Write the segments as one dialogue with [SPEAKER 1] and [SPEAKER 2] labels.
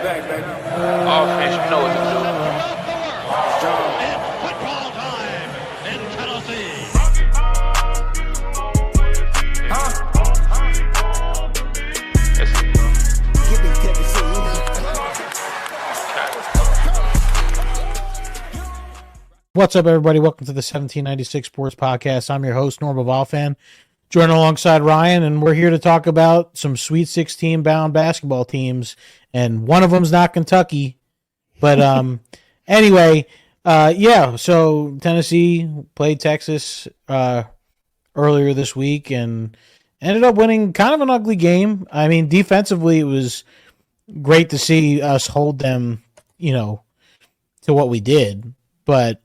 [SPEAKER 1] back, baby.
[SPEAKER 2] Offense, you know what to do.
[SPEAKER 3] It's football time in Tennessee.
[SPEAKER 1] Get me Tennessee.
[SPEAKER 4] What's up, everybody? Welcome to the 1796 Sports Podcast. I'm your host, Norm Bavalfan, joined alongside Ryan, and we're here to talk about some Sweet 16 bound basketball teams, and one of them's not Kentucky. But anyway, so Tennessee played Texas earlier this week and ended up winning kind of an ugly game. I mean, defensively, it was great to see us hold them, to what we did, but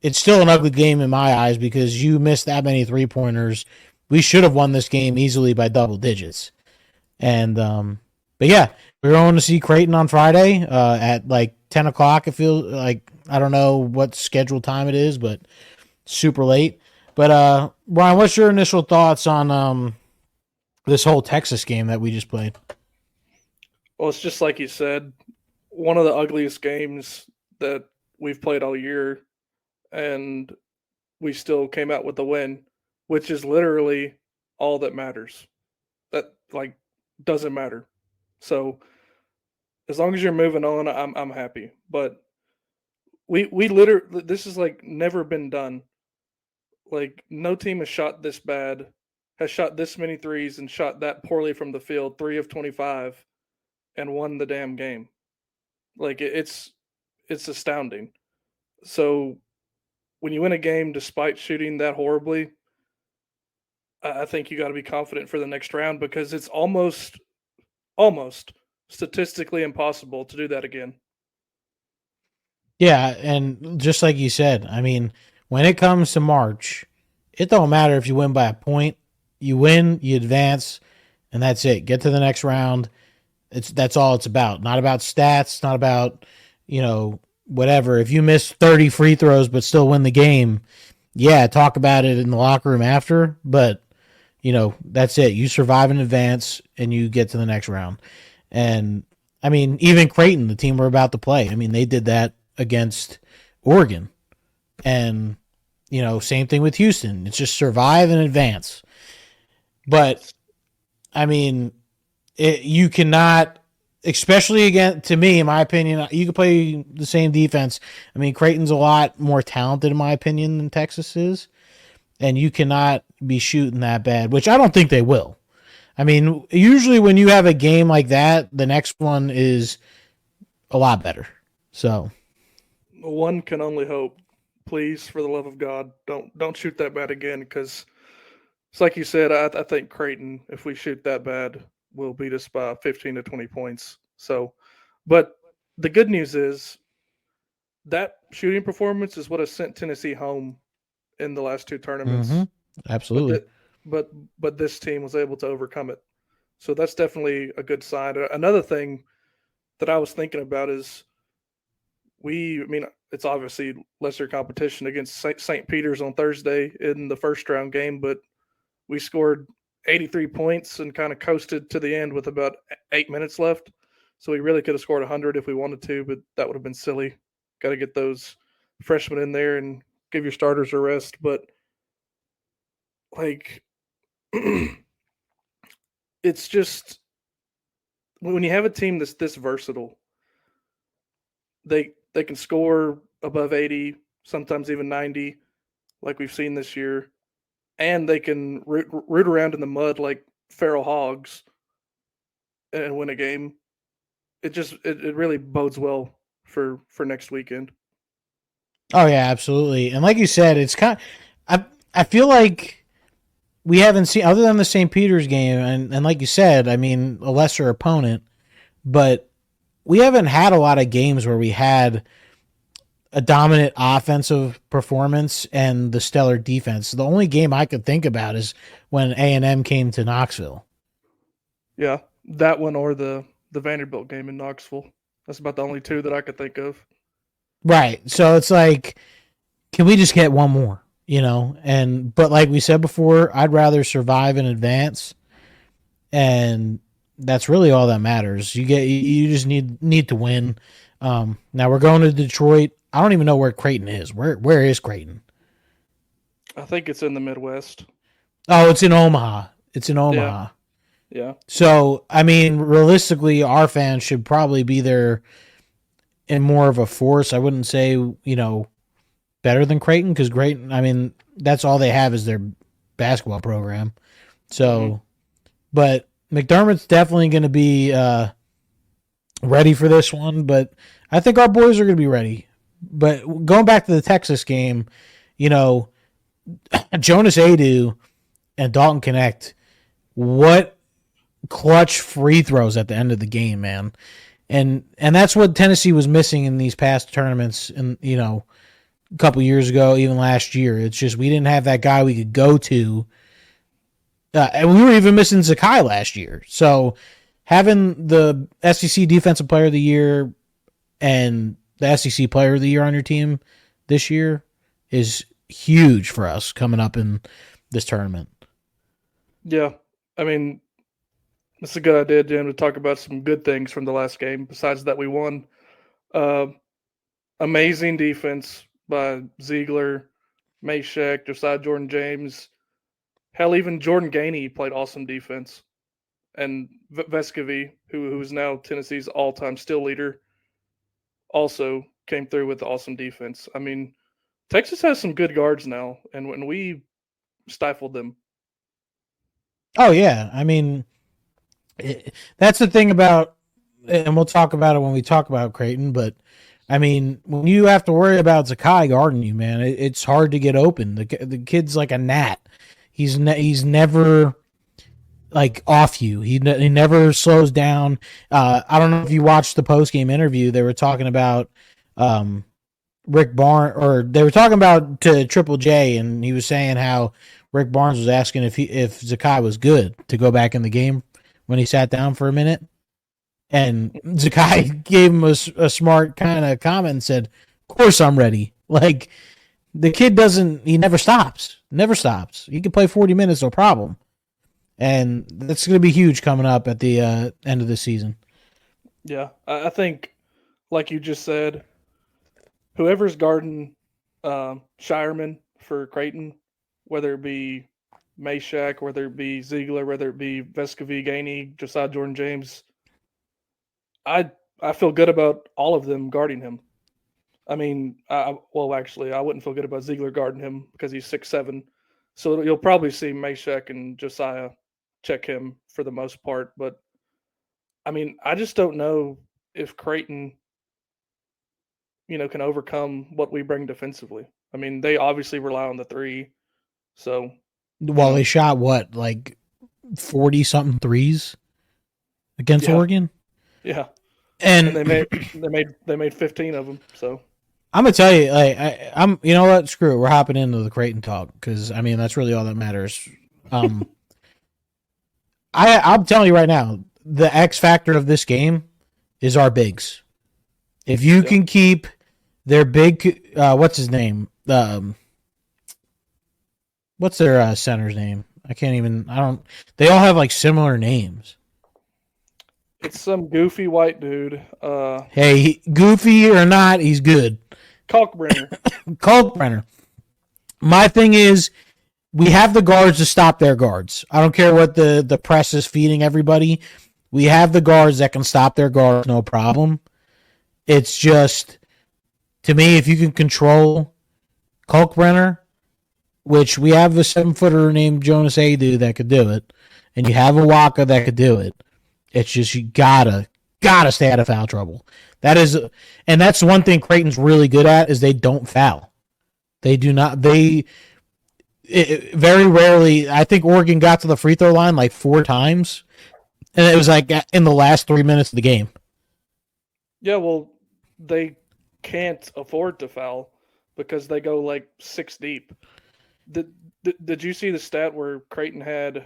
[SPEAKER 4] it's still an ugly game in my eyes because you missed that many three-pointers. We should have won this game easily by double digits. And, but yeah, we're going to see Creighton on Friday at like 10 o'clock. It feels like, I don't know what scheduled time it is, but super late. But, Brian, what's your initial thoughts on this whole Texas game that we just played?
[SPEAKER 5] Well, it's just like you said, one of the ugliest games that we've played all year, and we still came out with the win, which is literally all that matters. That doesn't matter. So as long as you're moving on, I'm happy. But we literally, this is never been done. No team has shot this bad, has shot this many threes and shot that poorly from the field, 3 of 25, and won the damn game. It's astounding. So when you win a game despite shooting that horribly, I think you got to be confident for the next round because it's almost statistically impossible to do that again.
[SPEAKER 4] Yeah, and just like you said, I mean, when it comes to March, it don't matter if you win by a point. You win, you advance, and that's it. Get to the next round. That's all it's about. Not about stats, not about, whatever. If you miss 30 free throws but still win the game, yeah, talk about it in the locker room after, but that's it. You survive in advance and you get to the next round. And I mean, even Creighton, the team we're about to play, I mean, they did that against Oregon. And same thing with Houston. It's just survive and advance. But I mean, you cannot, especially again, to me, in my opinion, you can play the same defense. I mean, Creighton's a lot more talented, in my opinion, than Texas is. And you cannot be shooting that bad, which I don't think they will. I mean, usually when you have a game like that, the next one is a lot better. So
[SPEAKER 5] one can only hope. Please, for the love of God, don't shoot that bad again because it's like you said, I think Creighton, if we shoot that bad, will beat us by 15 to 20 points. So, but the good news is that shooting performance is what has sent Tennessee home in the last two tournaments.
[SPEAKER 4] Mm-hmm. Absolutely.
[SPEAKER 5] But this team was able to overcome it. So that's definitely a good sign. Another thing that I was thinking about is it's obviously lesser competition against St. Peter's on Thursday in the first round game, but we scored 83 points and kind of coasted to the end with about 8 minutes left. So we really could have scored 100 if we wanted to, but that would have been silly. Got to get those freshmen in there and give your starters a rest. But it's just when you have a team that's this versatile, they can score above 80, sometimes even 90, like we've seen this year, and they can root around in the mud like feral hogs and win a game. It really bodes well for next weekend.
[SPEAKER 4] Oh yeah, absolutely. And like you said, it's I feel like we haven't seen, other than the St. Peter's game, and like you said, I mean, a lesser opponent, but we haven't had a lot of games where we had a dominant offensive performance and the stellar defense. The only game I could think about is when A&M came to Knoxville.
[SPEAKER 5] Yeah, that one or the Vanderbilt game in Knoxville. That's about the only two that I could think of.
[SPEAKER 4] Right. So it's like, can we just get one more? But like we said before, I'd rather survive in advance. And that's really all that matters. You just need to win. Now we're going to Detroit. I don't even know where Creighton is. Where is Creighton?
[SPEAKER 5] I think it's in the Midwest.
[SPEAKER 4] Oh, it's in Omaha. It's in Omaha.
[SPEAKER 5] Yeah.
[SPEAKER 4] So, I mean, realistically, our fans should probably be there in more of a force. I wouldn't say, better than Creighton, because Creighton, I mean, that's all they have is their basketball program. So, but McDermott's definitely going to be ready for this one, but I think our boys are going to be ready. But going back to the Texas game, Jonas Adu and Dalton Connect, what clutch free throws at the end of the game, man. And that's what Tennessee was missing in these past tournaments, and a couple years ago, even last year. It's just we didn't have that guy we could go to. And we were even missing Zakai last year. So having the SEC Defensive Player of the Year and the SEC Player of the Year on your team this year is huge for us coming up in this tournament.
[SPEAKER 5] Yeah. I mean, it's a good idea, Jim, to talk about some good things from the last game. Besides that, we won. Amazing defense by Ziegler, Meshack, Josiah Jordan-James. Hell, even Jordan Gainey played awesome defense. And Vescovy, who is now Tennessee's all-time still leader, also came through with awesome defense. I mean, Texas has some good guards now, and when we stifled them.
[SPEAKER 4] Oh, yeah. I mean, that's the thing about, and we'll talk about it when we talk about Creighton, but I mean, when you have to worry about Zakai guarding you, man, it's hard to get open. The kid's like a gnat. He's never like off you. He never slows down. I don't know if you watched the post game interview. They were talking about Rick Barnes, or they were talking about to Triple J, and he was saying how Rick Barnes was asking if Zakai was good to go back in the game when he sat down for a minute. And Zakai gave him a smart kind of comment and said, "Of course I'm ready." Like, the kid he never stops. Never stops. He can play 40 minutes, no problem. And that's going to be huge coming up at the end of the season.
[SPEAKER 5] Yeah, I think, like you just said, whoever's guarding Shireman for Creighton, whether it be Meshack, whether it be Ziegler, whether it be Vescovy, Gainey, Josiah Jordan-James, I feel good about all of them guarding him. I mean, actually, I wouldn't feel good about Ziegler guarding him because he's 6'7". So you'll probably see Meshack and Josiah check him for the most part. But, I mean, I just don't know if Creighton, can overcome what we bring defensively. I mean, they obviously rely on the three. So,
[SPEAKER 4] well, they shot what, like 40-something threes against Oregon?
[SPEAKER 5] Yeah.
[SPEAKER 4] And
[SPEAKER 5] they made 15 of them. So
[SPEAKER 4] I'm gonna tell you, I'm you know what? Screw it. We're hopping into the Creighton talk because I mean that's really all that matters. I'm telling you right now, the X factor of this game is our bigs. If you can keep their big, what's his name? What's their center's name? They all have like similar names.
[SPEAKER 5] It's some goofy white dude.
[SPEAKER 4] Hey, goofy or not, he's good.
[SPEAKER 5] Kalkbrenner.
[SPEAKER 4] My thing is, we have the guards to stop their guards. I don't care what the press is feeding everybody. We have the guards that can stop their guards, no problem. It's just, to me, if you can control Kalkbrenner, which we have a 7-footer named Jonas Adu that could do it, and you have a Waka that could do it. It's just you gotta stay out of foul trouble. And that's one thing Creighton's really good at is they don't foul. They do not. Very rarely. I think Oregon got to the free throw line like 4 times, and it was like in the last 3 minutes of the game.
[SPEAKER 5] Yeah, well, they can't afford to foul because they go like 6 deep. Did you see the stat where Creighton had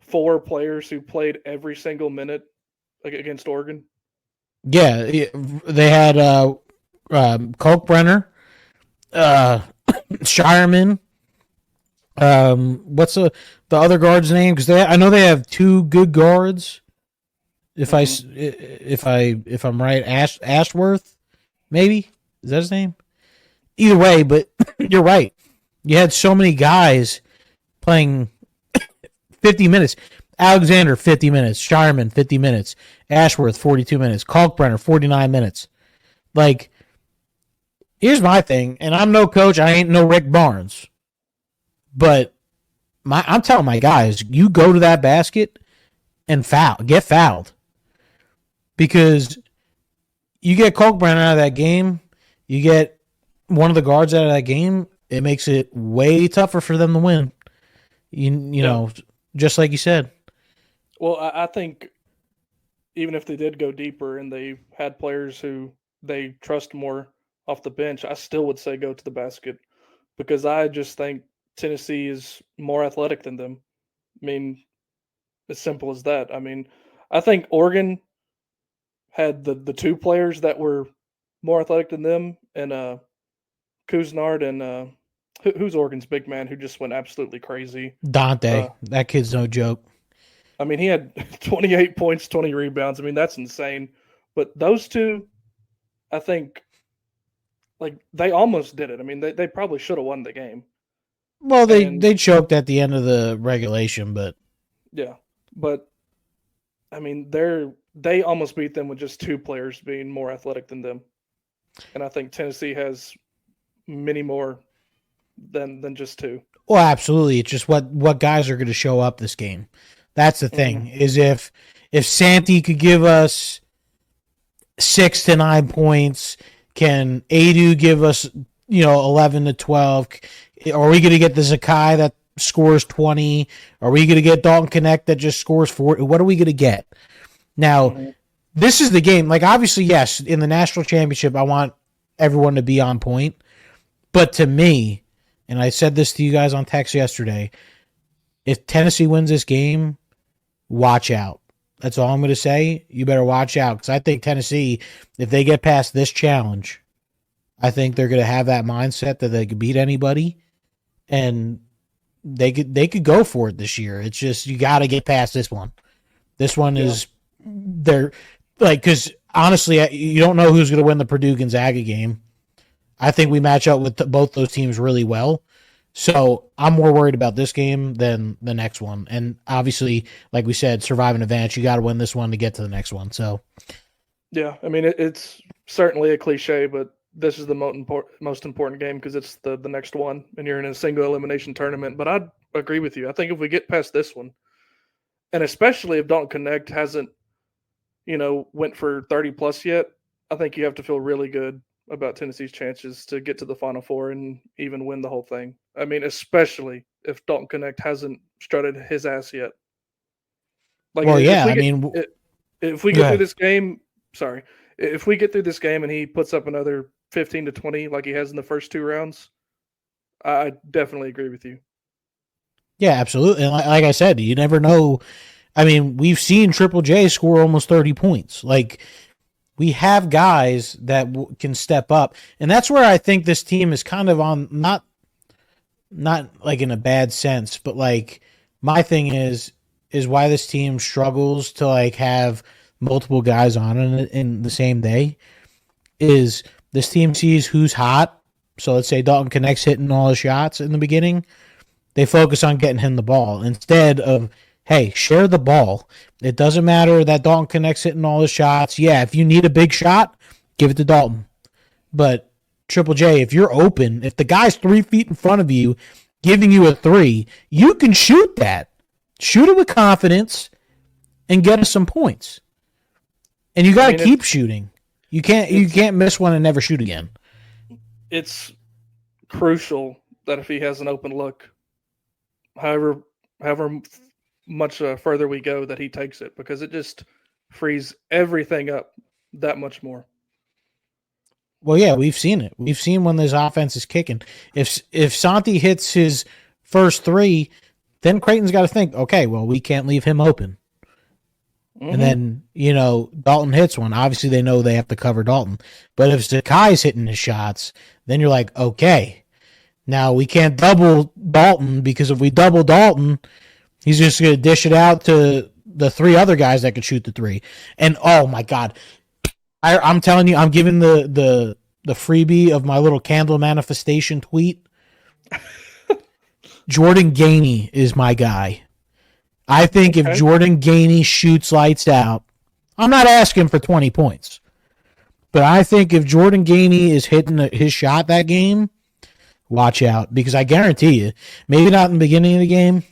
[SPEAKER 5] 4 players who played every single minute against Oregon?
[SPEAKER 4] Yeah, they had Kalkbrenner, Shireman. What's the other guard's name? Because I know they have 2 good guards. If I'm right, Ashworth, maybe is that his name? Either way, but you're right. You had so many guys playing 50 minutes. Alexander 50 minutes, Shireman 50 minutes, Ashworth 42 minutes, Kalkbrenner 49 minutes. Like, here's my thing, and I'm no coach. I ain't no Rick Barnes, but I'm telling my guys, you go to that basket and get fouled, because you get Kalkbrenner out of that game, you get one of the guards out of that game, it makes it way tougher for them to win. You know, just like you said.
[SPEAKER 5] Well, I think even if they did go deeper and they had players who they trust more off the bench, I still would say go to the basket, because I just think Tennessee is more athletic than them. I mean, as simple as that. I mean, I think Oregon had the two players that were more athletic than them, and Kuznard and who's Oregon's big man who just went absolutely crazy.
[SPEAKER 4] Dante, that kid's no joke.
[SPEAKER 5] I mean, he had 28 points, 20 rebounds. I mean, that's insane. But those two, I think, like, they almost did it. I mean, they probably should have won the game.
[SPEAKER 4] Well, they choked at the end of the regulation, but
[SPEAKER 5] yeah. But I mean, they almost beat them with just two players being more athletic than them. And I think Tennessee has many more than just two.
[SPEAKER 4] Well, absolutely. It's just what guys are going to show up this game. That's the thing, is if Santi could give us 6 to 9 points, can Adu give us 11 to 12? Are we going to get the Zakai that scores 20? Are we going to get Dalton Connect that just scores 4? What are we going to get? Now, this is the game. Like, obviously, yes, in the national championship, I want everyone to be on point. But to me, and I said this to you guys on text yesterday, if Tennessee wins this game, watch out. That's all I'm going to say. You better watch out, because I think Tennessee, if they get past this challenge, I think they're going to have that mindset that they could beat anybody, and they could go for it this year. It's just you got to get past this one. This one is they're like, because honestly, you don't know who's going to win the Purdue Gonzaga game. I think we match up with both those teams really well. So I'm more worried about this game than the next one. And obviously, like we said, survive an advance. You got to win this one to get to the next one. So,
[SPEAKER 5] yeah, I mean, it's certainly a cliche, but this is the most important game because it's the next one, and you're in a single elimination tournament. But I'd agree with you. I think if we get past this one, and especially if Dalton Connect hasn't, went for 30 plus yet, I think you have to feel really good about Tennessee's chances to get to the Final Four and even win the whole thing. I mean, especially if Dalton Connect hasn't strutted his ass yet. Like,
[SPEAKER 4] well, yeah,
[SPEAKER 5] if we get through this game, if we get through this game and he puts up another 15 to 20 like he has in the first two rounds, I definitely agree with you.
[SPEAKER 4] Yeah, absolutely. And like I said, you never know. I mean, we've seen Triple J score almost 30 points. Like, we have guys that can step up, and that's where I think this team is kind of on not like in a bad sense, but like my thing is why this team struggles to like have multiple guys on in the same day is this team sees who's hot. So let's say Dalton Connect's hitting all his shots in the beginning. They focus on getting him the ball instead of, hey, share the ball. It doesn't matter that Dalton Connect's hitting all his shots. Yeah, if you need a big shot, give it to Dalton. But Triple J, if you're open, if the guy's 3 feet in front of you giving you a three, you can shoot that. Shoot it with confidence and get us some points. And you got to keep shooting. You can't miss one and never shoot again. It's
[SPEAKER 5] crucial that if he has an open look, however much further we go, that he takes it, because it just frees everything up that much more.
[SPEAKER 4] Well, yeah, we've seen it. We've seen when this offense is kicking. If Santi hits his first three, then Creighton's got to think, okay, well, we can't leave him open. Mm-hmm. And then, Dalton hits one. Obviously, they know they have to cover Dalton. But if Zakai's hitting his shots, then you're like, okay, now we can't double Dalton, because if we double Dalton, he's just going to dish it out to the three other guys that could shoot the three. And oh my God, I'm telling you, I'm giving the freebie of my little candle manifestation tweet. Jordan Gainey is my guy. I think if Jordan Gainey shoots lights out, I'm not asking for 20 points, but I think if Jordan Gainey is hitting his shot that game, watch out, because I guarantee you, maybe not in the beginning of the game,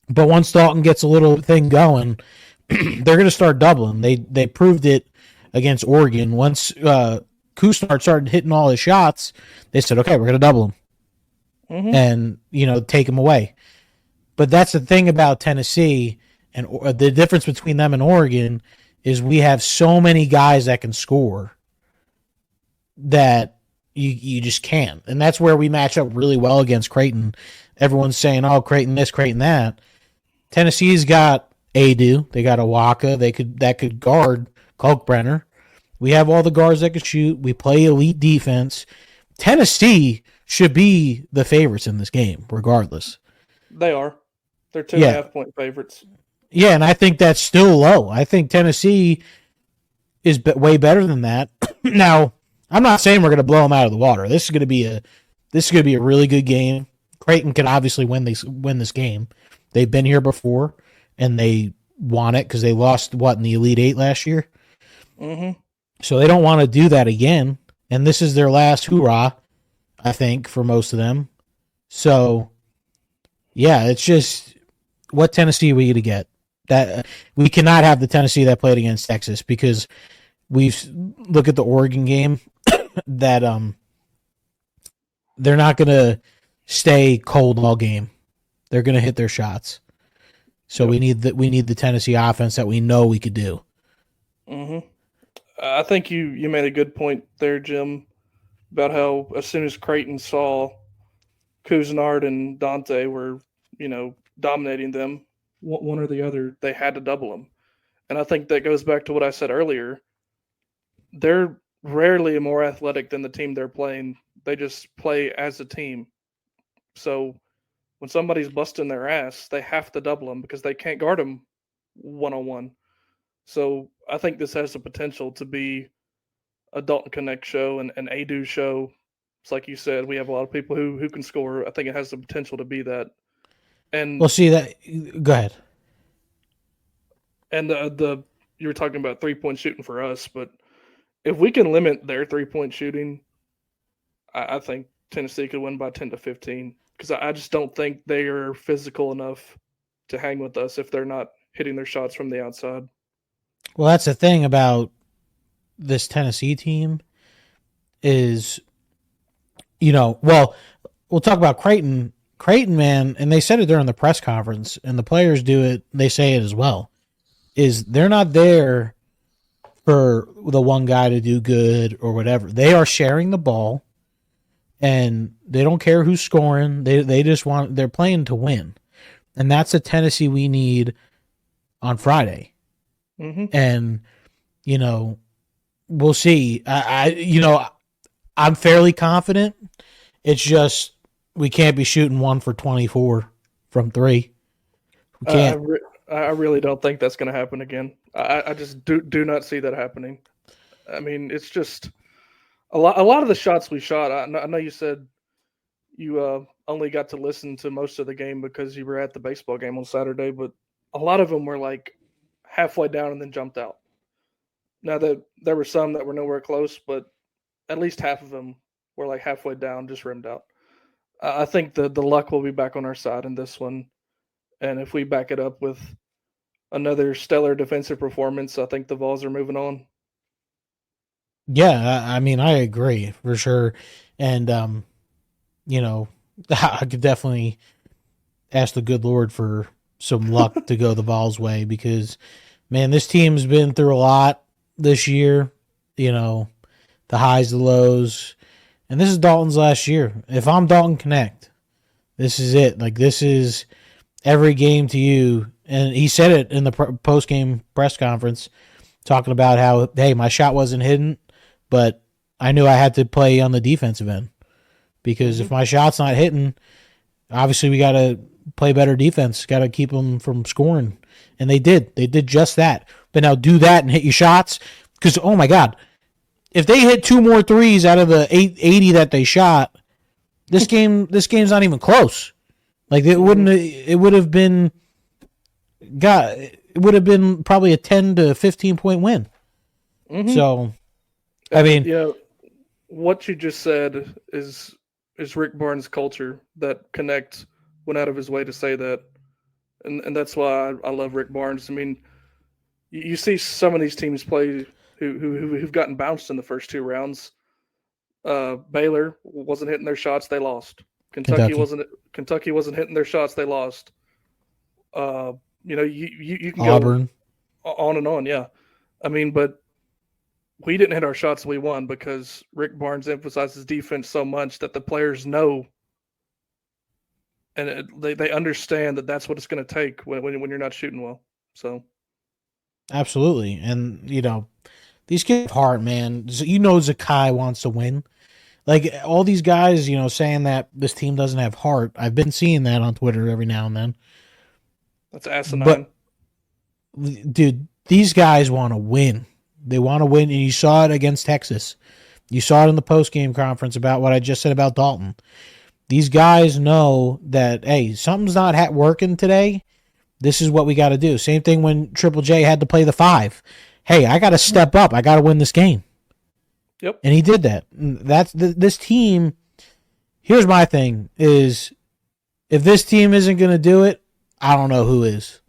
[SPEAKER 4] but once Dalton gets a little thing going, they're going to start doubling. They proved it against Oregon. Once Kusnart started hitting all his shots, they said, okay, we're going to double him. And, take him away. But that's the thing about Tennessee, and the difference between them and Oregon is we have so many guys that can score that you just can't. And that's where we match up really well against Creighton. Everyone's saying, oh, Creighton this, Creighton that. Tennessee's got Adu. They got Awaka. That could guard Kalkbrenner. We have all the guards that could shoot. We play elite defense. Tennessee should be the favorites in this game, regardless.
[SPEAKER 5] They are. They're 2.5 point favorites.
[SPEAKER 4] Yeah, and I think that's still low. I think Tennessee is way better than that. Now, I'm not saying we're going to blow them out of the water. This is going to be a really good game. Creighton can obviously win this game. They've been here before, and they won it because they lost in the Elite Eight last year.
[SPEAKER 5] Mm-hmm.
[SPEAKER 4] So they don't want to do that again. And this is their last hoorah, I think, for most of them. So, yeah, it's just what Tennessee are we going to get? That we cannot have the Tennessee that played against Texas, because look at the Oregon game that they're not going to stay cold all game. They're going to hit their shots. So we need the Tennessee offense that we know we could do.
[SPEAKER 5] Mm-hmm. I think you made a good point there, Jim, about how as soon as Creighton saw Cousinard and Dante were, dominating them, one or the other, they had to double them. And I think that goes back to what I said earlier. They're rarely more athletic than the team they're playing. They just play as a team. So when somebody's busting their ass, they have to double them because they can't guard them one-on-one. So I think this has the potential to be a Dalton Connect show and an Adu show. It's like you said, we have a lot of people who can score. I think it has the potential to be that. And
[SPEAKER 4] we'll see that. Go ahead.
[SPEAKER 5] And you were talking about 3-point shooting for us, but if we can limit their 3-point shooting, I think Tennessee could win by 10 to 15, because I just don't think they are physical enough to hang with us if they're not hitting their shots from the outside.
[SPEAKER 4] Well, that's the thing about this Tennessee team is, we'll talk about Creighton. Creighton, man, and they said it during the press conference, and the players do it, they say it as well, is they're not there for the one guy to do good or whatever. They are sharing the ball, and they don't care who's scoring. They just they're playing to win. And that's a Tennessee we need on Friday.
[SPEAKER 5] Mm-hmm.
[SPEAKER 4] And, we'll see. I'm fairly confident. It's just we can't be shooting 1 for 24 from 3. We can't.
[SPEAKER 5] I really don't think that's going to happen again. I just do not see that happening. I mean, it's just a lot of the shots we shot. I know you said you only got to listen to most of the game because you were at the baseball game on Saturday, but a lot of them were like halfway down and then jumped out. Now that there were some that were nowhere close, but at least half of them were like halfway down, just rimmed out. I think the luck will be back on our side in this one. And if we back it up with another stellar defensive performance, I think the Vols are moving on.
[SPEAKER 4] Yeah, I mean, I agree for sure. And, I could definitely ask the good Lord for some luck to go the Vols' way, because, man, this team's been through a lot this year, the highs, the lows. And this is Dalton's last year. If I'm Dalton Connect, this is it. Like, this is every game to you. And he said it in the post-game press conference, talking about how, hey, my shot wasn't hidden, but I knew I had to play on the defensive end. Because if my shot's not hitting, obviously we got to play better defense. Got to keep them from scoring. And they did. They did just that. But now do that and hit your shots. Because, oh my God, if they hit 2 more threes out of the 80 that they shot, this game's not even close. Like it would have been probably a 10 to 15 point win. Mm-hmm. So, I mean,
[SPEAKER 5] yeah, what you just said is Rick Barnes' culture that Connect went out of his way to say that, and that's why I love Rick Barnes. I mean, you see some of these teams play who've gotten bounced in the first 2 rounds. Baylor wasn't hitting their shots, they lost. Kentucky wasn't hitting their shots, they lost. You can
[SPEAKER 4] Auburn.
[SPEAKER 5] Go on and on, yeah. I mean, but we didn't hit our shots, we won because Rick Barnes emphasizes defense so much that the players know and they understand that that's what it's going to take when you're not shooting well. So,
[SPEAKER 4] absolutely, and these kids have heart, man. Zakai wants to win. Like all these guys, saying that this team doesn't have heart. I've been seeing that on Twitter every now and then.
[SPEAKER 5] That's asinine.
[SPEAKER 4] But, dude, these guys want to win. They want to win, and you saw it against Texas. You saw it in the post-game conference about what I just said about Dalton. These guys know that, hey, something's not working today. This is what we got to do. Same thing when Triple J had to play the 5. Hey, I got to step up. I got to win this game.
[SPEAKER 5] Yep.
[SPEAKER 4] And he did that. That's this team. Here's my thing is if this team isn't going to do it, I don't know who is.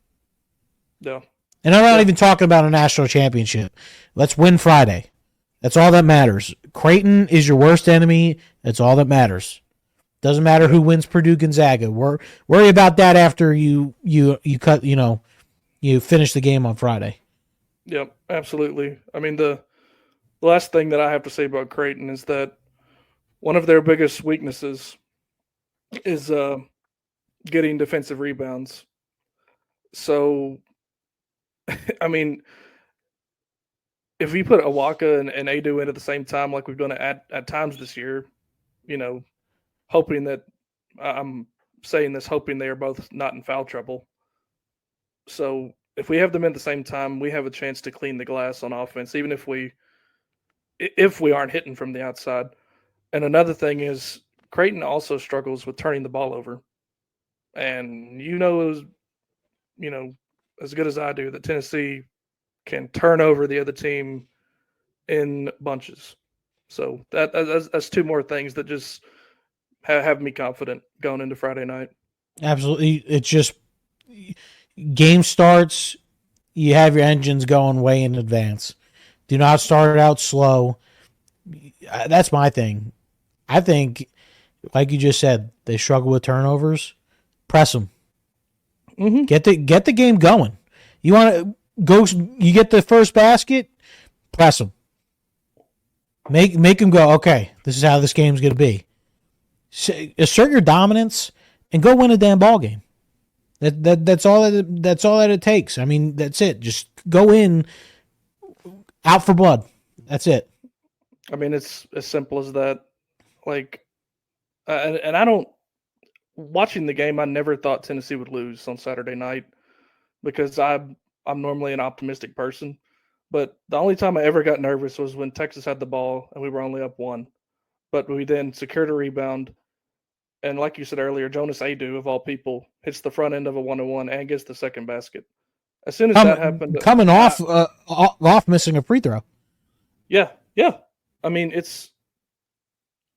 [SPEAKER 5] No.
[SPEAKER 4] And I'm not even talking about a national championship. Let's win Friday. That's all that matters. Creighton is your worst enemy. That's all that matters. Doesn't matter who wins Purdue Gonzaga. Worry about that after you cut, you finish the game on Friday.
[SPEAKER 5] Yep, absolutely. I mean, the last thing that I have to say about Creighton is that one of their biggest weaknesses is getting defensive rebounds. So, I mean, if we put Awaka and Adu in at the same time, like we've done at times this year, hoping that I'm saying this, hoping they are both not in foul trouble. So if we have them at the same time, we have a chance to clean the glass on offense, even if we aren't hitting from the outside. And another thing is Creighton also struggles with turning the ball over. And as good as I do, that Tennessee can turn over the other team in bunches. So that's 2 more things that just have me confident going into Friday night.
[SPEAKER 4] Absolutely. It's just game starts, you have your engines going way in advance. Do not start it out slow. That's my thing. I think, like you just said, they struggle with turnovers. Press them.
[SPEAKER 5] Mm-hmm.
[SPEAKER 4] Get the game going. You want to go? You get the first basket. Press them. Make them go. Okay, this is how this game's going to be. Assert your dominance and go win a damn ball game. That's all that it takes. I mean, that's it. Just go in, out for blood. That's it.
[SPEAKER 5] I mean, it's as simple as that. Like, and I don't. Watching the game, I never thought Tennessee would lose on Saturday night because I'm normally an optimistic person. But the only time I ever got nervous was when Texas had the ball and we were only up 1. But we then secured a rebound. And like you said earlier, Jonas Adu, of all people, hits the front end of a 1-on-1 and gets the second basket. As soon as that happened,
[SPEAKER 4] coming off missing a free throw.
[SPEAKER 5] Yeah. I mean, it's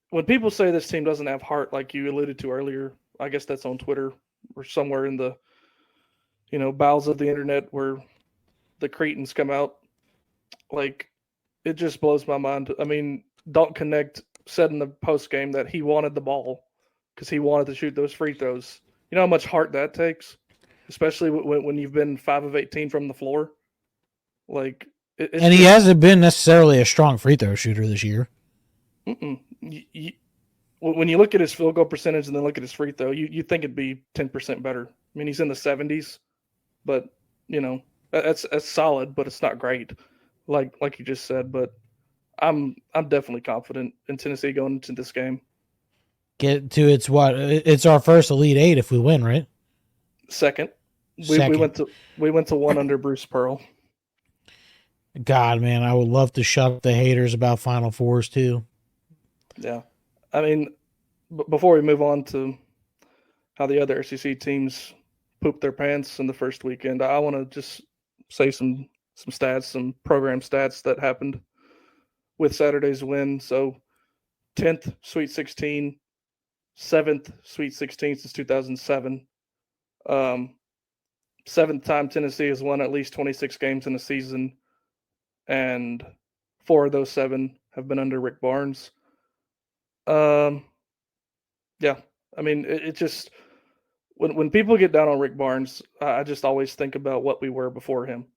[SPEAKER 5] when people say this team doesn't have heart, like you alluded to earlier. I guess that's on Twitter or somewhere in the bowels of the internet where the Cretans come out. Like, it just blows my mind. I mean, Dalton Connect said in the post game that he wanted the ball because he wanted to shoot those free throws. You know how much heart that takes, especially when you've been 5 of 18 from the floor. Like,
[SPEAKER 4] and he hasn't been necessarily a strong free throw shooter this year.
[SPEAKER 5] When you look at his field goal percentage and then look at his free throw, you think it'd be 10% better. I mean, he's in the 70s, but that's solid, but it's not great, like you just said. But I'm definitely confident in Tennessee going into this game.
[SPEAKER 4] It's our first Elite Eight if we win, right?
[SPEAKER 5] Second. We
[SPEAKER 4] second.
[SPEAKER 5] we went to one under Bruce Pearl.
[SPEAKER 4] God, man, I would love to shut up the haters about Final Fours too.
[SPEAKER 5] Yeah, I mean, before we move on to how the other SEC teams pooped their pants in the first weekend, I want to just say some stats, some program stats that happened with Saturday's win. So 10th Sweet 16, 7th Sweet 16 since 2007. Um, Seventh time Tennessee has won at least 26 games in a season, and 4 of those 7 have been under Rick Barnes. Um, yeah, I mean, it just when people get down on Rick Barnes, I just always think about what we were before him.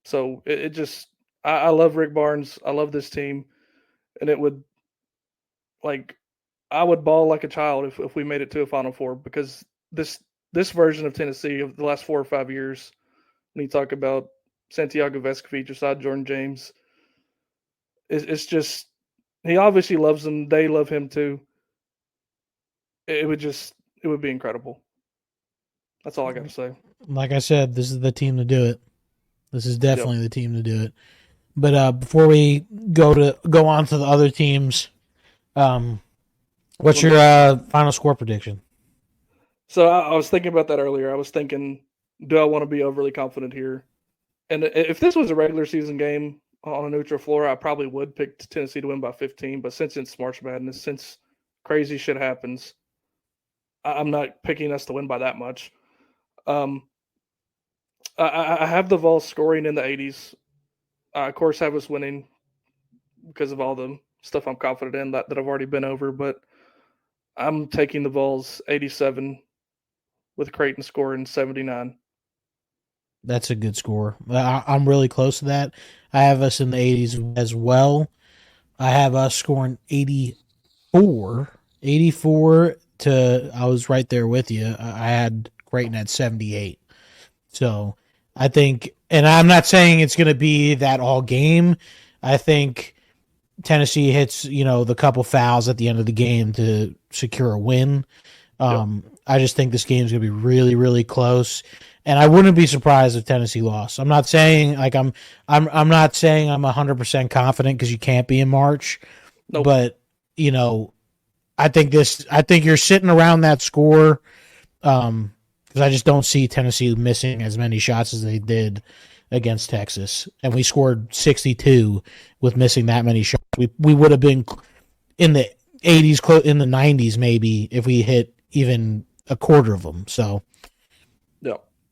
[SPEAKER 5] So it just I love Rick Barnes. I love this team, and it would like I would bawl like a child if we made it to a Final Four because this version of Tennessee of the last 4 or 5 years, when you talk about Santiago Vescovi, Josiah Jordan James, it's just he obviously loves them. They love him too. It would be incredible. That's all I got to say.
[SPEAKER 4] Like I said, this is the team to do it. This is
[SPEAKER 5] Yep.
[SPEAKER 4] definitely the team to do it. But before we go on to the other teams, what's your final score prediction?
[SPEAKER 5] So I was thinking about that earlier. I was thinking, do I want to be overly confident here? And if this was a regular season game on a neutral floor, I probably would pick Tennessee to win by 15. But since it's March Madness, since crazy shit happens, I'm not picking us to win by that much. Um, I have the Vols scoring in the 80s. I, of course, have us winning because of all the stuff I'm confident in that I've already been over. But I'm taking the Vols 87 with Creighton scoring 79.
[SPEAKER 4] That's a good score. I'm really close to that. I have us in the 80s as well. I have us scoring 84. 84 to, I was right there with you. I had Creighton at 78. So I think, and I'm not saying it's going to be that all game. I think Tennessee hits, the couple fouls at the end of the game to secure a win.
[SPEAKER 5] Yep.
[SPEAKER 4] I just think this game's going to be really, really close, and I wouldn't be surprised if Tennessee lost. I'm not saying I'm not saying I'm 100% confident because you can't be in March,
[SPEAKER 5] Nope.
[SPEAKER 4] but I think you're sitting around that score, because I just don't see Tennessee missing as many shots as they did against Texas, and we scored 62 with missing that many shots. We would have been in the 80s, in the 90s maybe if we hit even a quarter of them. So,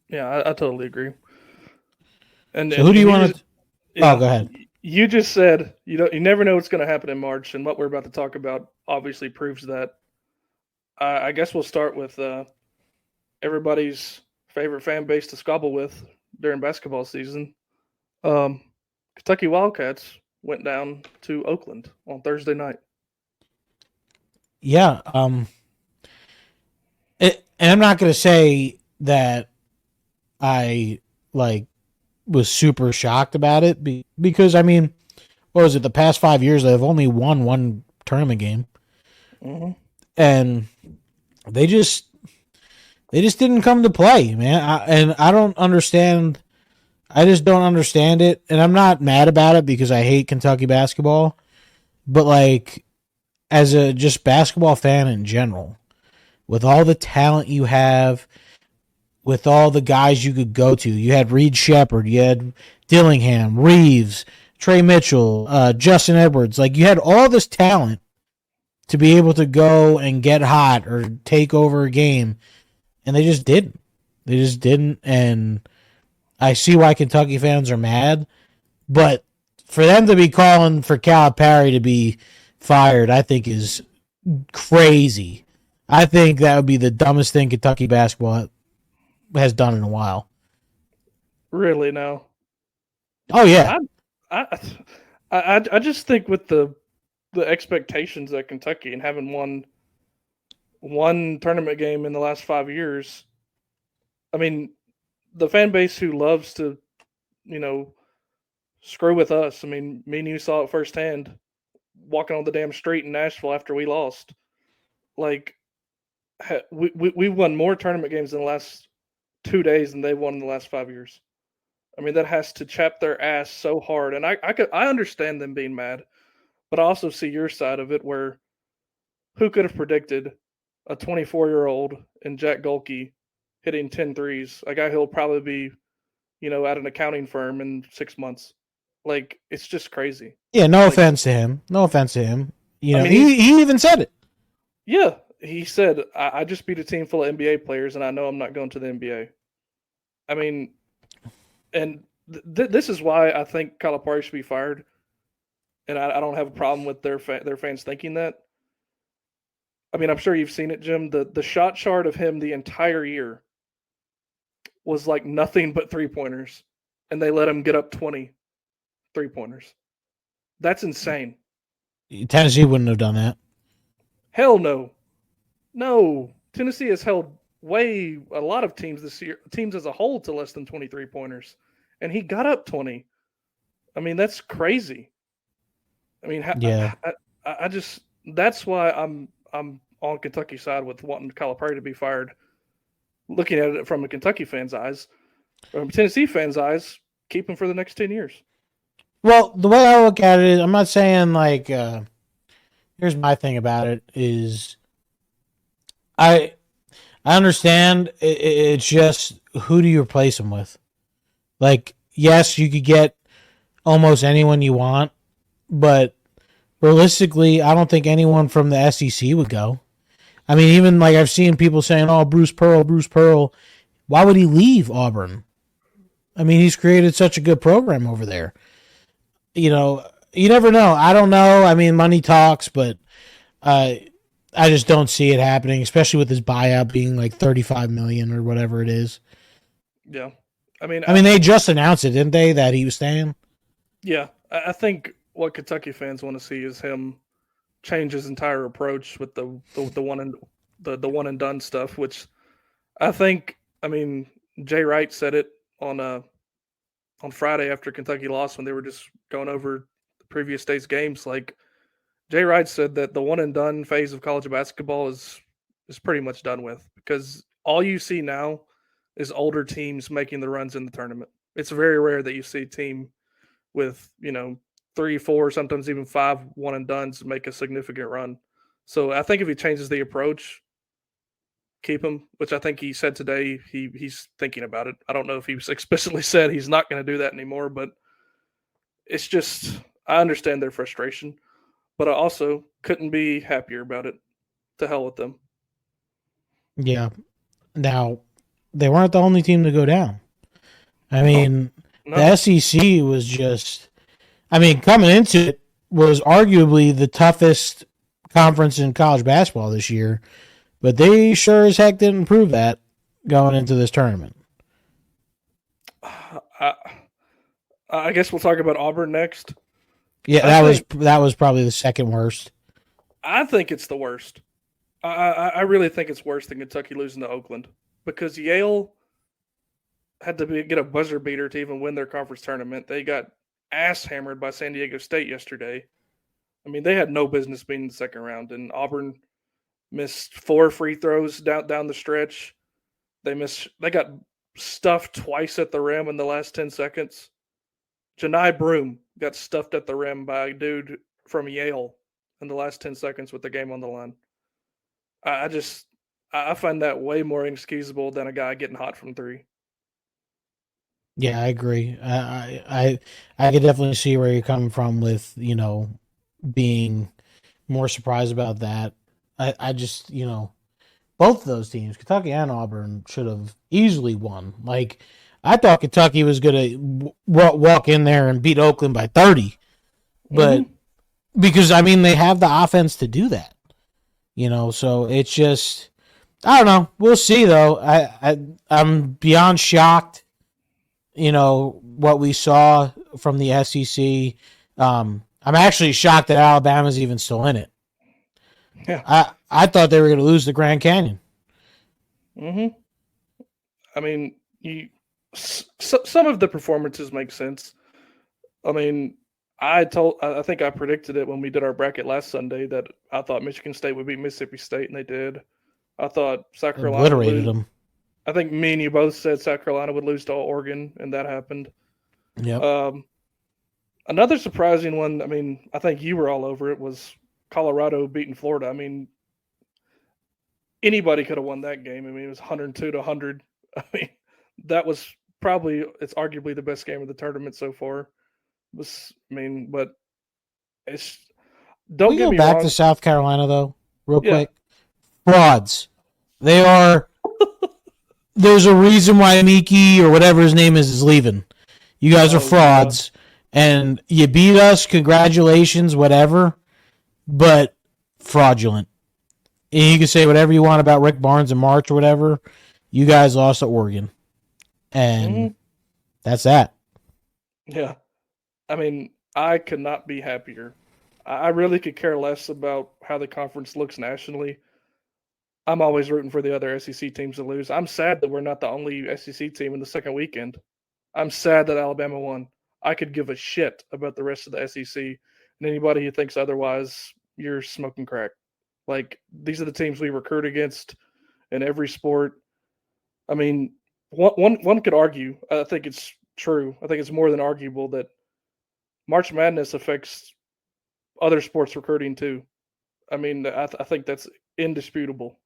[SPEAKER 5] yeah, I totally agree. And
[SPEAKER 4] who do you want to?
[SPEAKER 5] Yeah,
[SPEAKER 4] Oh, go ahead.
[SPEAKER 5] You just said you never know what's going to happen in March, and what we're about to talk about obviously proves that. I guess we'll start with everybody's favorite fan base to squabble with during basketball season. Kentucky Wildcats went down to Oakland on Thursday night.
[SPEAKER 4] Yeah. And I'm not going to say that I was super shocked about it because I mean, what was it? The past 5 years they've only won one tournament game, and they just didn't come to play, man. I don't understand. I just don't understand it, and I'm not mad about it because I hate Kentucky basketball, but as a just basketball fan in general, with all the talent you have, with all the guys you could go to, you had Reed Shepard, you had Dillingham, Reeves, Trey Mitchell, Justin Edwards. You had all this talent to be able to go and get hot or take over a game, and they just didn't. They just didn't, and I see why Kentucky fans are mad, but for them to be calling for Calipari to be fired, I think is crazy. I think that would be the dumbest thing Kentucky basketball has done in a while.
[SPEAKER 5] Really now?
[SPEAKER 4] Oh yeah,
[SPEAKER 5] I just think with the expectations at Kentucky and having won one tournament game in the last 5 years, I mean, the fan base who loves to, screw with us. I mean, me and you saw it firsthand walking on the damn street in Nashville after we lost. We won more tournament games in the last 2 days and they won in the last 5 years. I mean, that has to chap their ass so hard. And I understand them being mad, but I also see your side of it where who could have predicted a 24-year-old in Jack Golke hitting 10 threes, a guy who'll probably be, at an accounting firm in 6 months. Like, it's just crazy.
[SPEAKER 4] Yeah, no
[SPEAKER 5] Like,
[SPEAKER 4] offense to him. No offense to him.
[SPEAKER 5] I mean,
[SPEAKER 4] he even said it.
[SPEAKER 5] Yeah, he said, I just beat a team full of NBA players, and I know I'm not going to the NBA. I mean, and this is why I think Calipari should be fired, and I don't have a problem with their fans thinking that. I mean, I'm sure you've seen it, Jim. The shot chart of him the entire year was like nothing but 3-pointers, and they let him get up 20 3-pointers. That's insane.
[SPEAKER 4] Tennessee wouldn't have done that.
[SPEAKER 5] Hell no. No. Tennessee has held a lot of teams this year, teams as a whole, to less than 23-pointers. And he got up 20. I mean, that's crazy. I mean,
[SPEAKER 4] Yeah.
[SPEAKER 5] I just, that's why I'm on Kentucky's side with wanting Calipari to be fired. Looking at it from a Kentucky fan's eyes, from a Tennessee fan's eyes, keep him for the next 10 years.
[SPEAKER 4] Well, the way I look at it is, I'm not saying like, here's my thing about it is I understand it's just who do you replace him with? Like, yes, you could get almost anyone you want, but realistically, I don't think anyone from the SEC would go. I mean, even like I've seen people saying, "Oh, Bruce Pearl." Why would he leave Auburn? I mean, he's created such a good program over there. You never know. I don't know. I mean, money talks, but I just don't see it happening, especially with his buyout being like $35 million or whatever it is.
[SPEAKER 5] Yeah, I mean,
[SPEAKER 4] they just announced it, didn't they, that he was staying?
[SPEAKER 5] Yeah, I think what Kentucky fans want to see is him change his entire approach with the one and done stuff, which I think. I mean, Jay Wright said it on Friday after Kentucky lost when they were just going over the previous day's games. Like, Jay Wright said that the one and done phase of college basketball is pretty much done with, because all you see now is older teams making the runs in the tournament. It's very rare that you see a team with 3, 4, sometimes even 5 one and dones make a significant run. So I think if he changes the approach, keep him, which I think he said today he's thinking about it. I don't know if he explicitly said he's not going to do that anymore, but it's just, I understand their frustration, but I also couldn't be happier about it. To hell with them.
[SPEAKER 4] Yeah. Now, they weren't the only team to go down. I mean, the SEC was just, coming into it was arguably the toughest conference in college basketball this year, but they sure as heck didn't prove that going into this tournament.
[SPEAKER 5] I guess we'll talk about Auburn next.
[SPEAKER 4] Yeah, that was probably the second worst.
[SPEAKER 5] I think it's the worst. I really think it's worse than Kentucky losing to Oakland, because Yale had to get a buzzer beater to even win their conference tournament. They got ass hammered by San Diego State yesterday. I mean, they had no business being in the second round, and Auburn missed 4 free throws down the stretch. They got stuffed twice at the rim in the last 10 seconds. Janai Broom got stuffed at the rim by a dude from Yale in the last 10 seconds with the game on the line. I find that way more inexcusable than a guy getting hot from 3.
[SPEAKER 4] Yeah, I agree. I could definitely see where you're coming from with, being more surprised about that. I just, both of those teams, Kentucky and Auburn, should have easily won. Like, I thought Kentucky was going to walk in there and beat Oakland by 30. But because, they have the offense to do that. So it's just, I don't know. We'll see, though. I'm beyond shocked, what we saw from the SEC. I'm actually shocked that Alabama's even still in it.
[SPEAKER 5] Yeah.
[SPEAKER 4] I thought they were going to lose the Grand Canyon.
[SPEAKER 5] Some of the performances make sense. I think I predicted it when we did our bracket last Sunday that I thought Michigan State would beat Mississippi State, and they did. I thought South Carolina
[SPEAKER 4] obliterated them.
[SPEAKER 5] I think me and you both said South Carolina would lose to Oregon, and that happened.
[SPEAKER 4] Yep.
[SPEAKER 5] Another surprising one, I mean, I think you were all over it, was Colorado beating Florida. I mean, anybody could have won that game. I mean, it was 102 to 100. I mean, that was probably, it's arguably the best game of the tournament so far. But it's, don't
[SPEAKER 4] We
[SPEAKER 5] get
[SPEAKER 4] go
[SPEAKER 5] me
[SPEAKER 4] back
[SPEAKER 5] wrong.
[SPEAKER 4] to South Carolina though, real
[SPEAKER 5] Yeah.
[SPEAKER 4] quick. Frauds. They are. There's a reason why Miki or whatever his name is leaving. You guys are frauds, and you beat us. Congratulations, whatever. But fraudulent. And you can say whatever you want about Rick Barnes in March or whatever. You guys lost to Oregon, and that's that.
[SPEAKER 5] Yeah. I mean, I could not be happier. I really could care less about how the conference looks nationally. I'm always rooting for the other SEC teams to lose. I'm sad that we're not the only SEC team in the second weekend. I'm sad that Alabama won. I could give a shit about the rest of the SEC, and anybody who thinks otherwise, you're smoking crack. Like, these are the teams we recruit against in every sport. I mean, one could argue, I think it's true, I think it's more than arguable that March Madness affects other sports recruiting too. I mean, I think that's indisputable.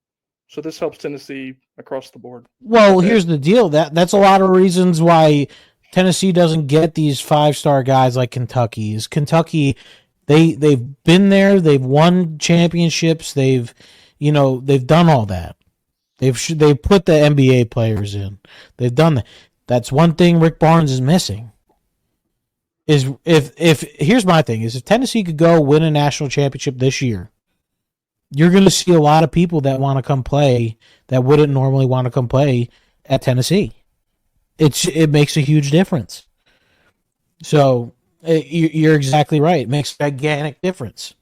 [SPEAKER 5] So this helps Tennessee across the board.
[SPEAKER 4] Well, here's the deal. That's a lot of reasons why Tennessee doesn't get these 5-star guys like Kentucky. Is Kentucky, they've been there, they've won championships, they've done all that. They've put the NBA players in. They've done that. That's one thing Rick Barnes is missing. Is if here's my thing is if Tennessee could go win a national championship this year, you're going to see a lot of people that want to come play that wouldn't normally want to come play at Tennessee. It makes a huge difference. So you're exactly right. It makes a gigantic difference.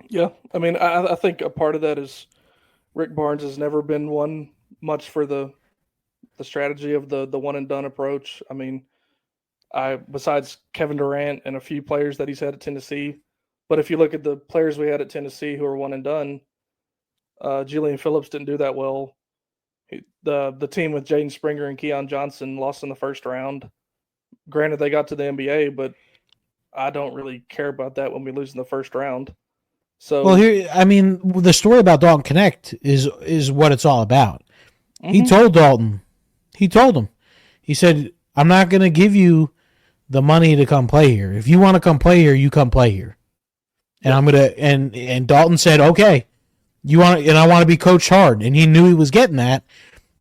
[SPEAKER 5] Yeah, I mean, I think a part of that is Rick Barnes has never been one much for the strategy of the one and done approach. I mean, besides Kevin Durant and a few players that he's had at Tennessee, but if you look at the players we had at Tennessee who are one and done, Julian Phillips didn't do that well. The team with Jaden Springer and Keon Johnson lost in the first round. Granted, they got to the NBA, but I don't really care about that when we lose in the first round. So,
[SPEAKER 4] well, here, I mean, the story about Dalton Connect is what it's all about. He told Dalton, he said, "I'm not going to give you the money to come play here. If you want to come play here, you come play here." And I'm gonna and Dalton said, "Okay, you want and I want to be coached hard," and he knew he was getting that,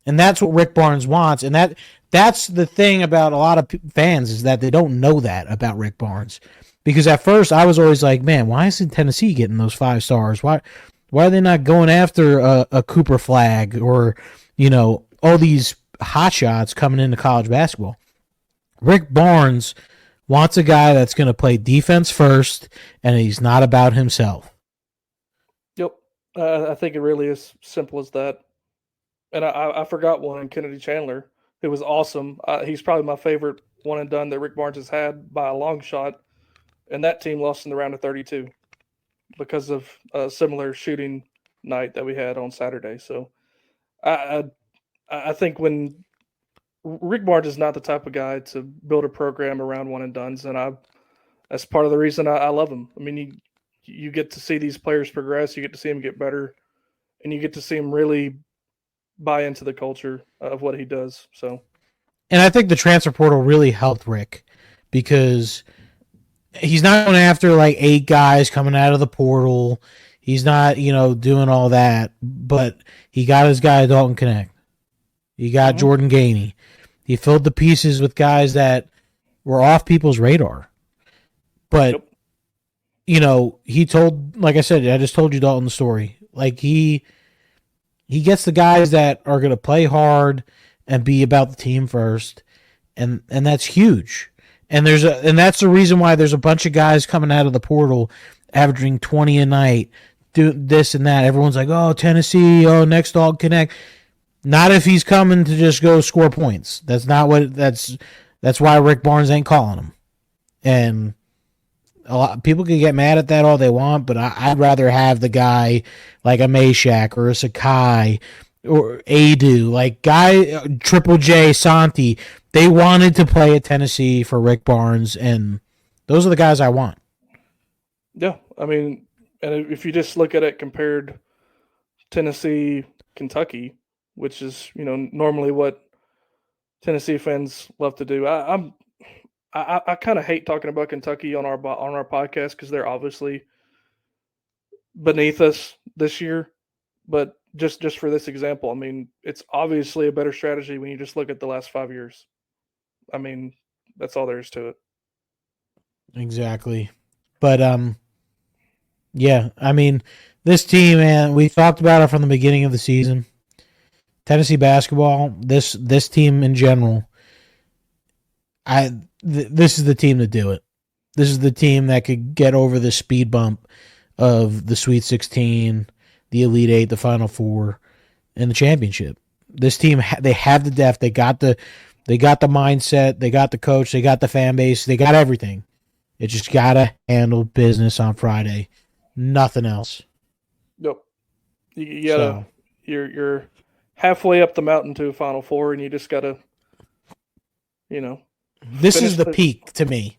[SPEAKER 4] and that's what Rick Barnes wants, and that's the thing about a lot of fans is that they don't know that about Rick Barnes, because at first I was always like, man, why isn't Tennessee getting those 5 stars? Why are they not going after a Cooper Flag or all these hot shots coming into college basketball? Rick Barnes wants a guy that's going to play defense first, and he's not about himself.
[SPEAKER 5] Yep. I think it really is simple as that. And I forgot one in Kennedy Chandler. It was awesome. He's probably my favorite one and done that Rick Barnes has had by a long shot. And that team lost in the round of 32 because of a similar shooting night that we had on Saturday. So I think when Rick Barnes is not the type of guy to build a program around one and dones, and that's part of the reason I love him. I mean, you get to see these players progress, you get to see them get better, and you get to see him really buy into the culture of what he does. So,
[SPEAKER 4] and I think the transfer portal really helped Rick because he's not going after like 8 guys coming out of the portal. He's not, doing all that, but he got his guy Dalton Connect. He got Jordan Gainey. He filled the pieces with guys that were off people's radar. But, he told, like I said, I just told you Dalton's story. Like he gets the guys that are going to play hard and be about the team first. And that's huge. And that's the reason why there's a bunch of guys coming out of the portal averaging 20 a night, do this and that. Everyone's like, oh, Tennessee, next Dalton Connect. Not if he's coming to just go score points. That's not what. That's why Rick Barnes ain't calling him. And a lot people can get mad at that all they want, but I'd rather have the guy like a Meshack or a Sakai or Adu, like Triple J, Santi. They wanted to play at Tennessee for Rick Barnes, and those are the guys I want.
[SPEAKER 5] Yeah, I mean, and if you just look at it compared Tennessee, Kentucky, which is normally what Tennessee fans love to do. I kind of hate talking about Kentucky on our podcast because they're obviously beneath us this year. But just for this example, I mean, it's obviously a better strategy when you just look at the last 5 years. I mean, that's all there is to it.
[SPEAKER 4] Exactly. But yeah, I mean, this team, man, we talked about it from the beginning of the season. Tennessee basketball, this team in general, this is the team to do it. This is the team that could get over the speed bump of the Sweet 16, the Elite 8, the Final Four, and the championship. This team, they have the depth. They got the mindset. They got the coach. They got the fan base. They got everything. It just gotta handle business on Friday. Nothing else.
[SPEAKER 5] Nope. You gotta. You're halfway up the mountain to a Final Four, and you just gotta.
[SPEAKER 4] This is the peak to me.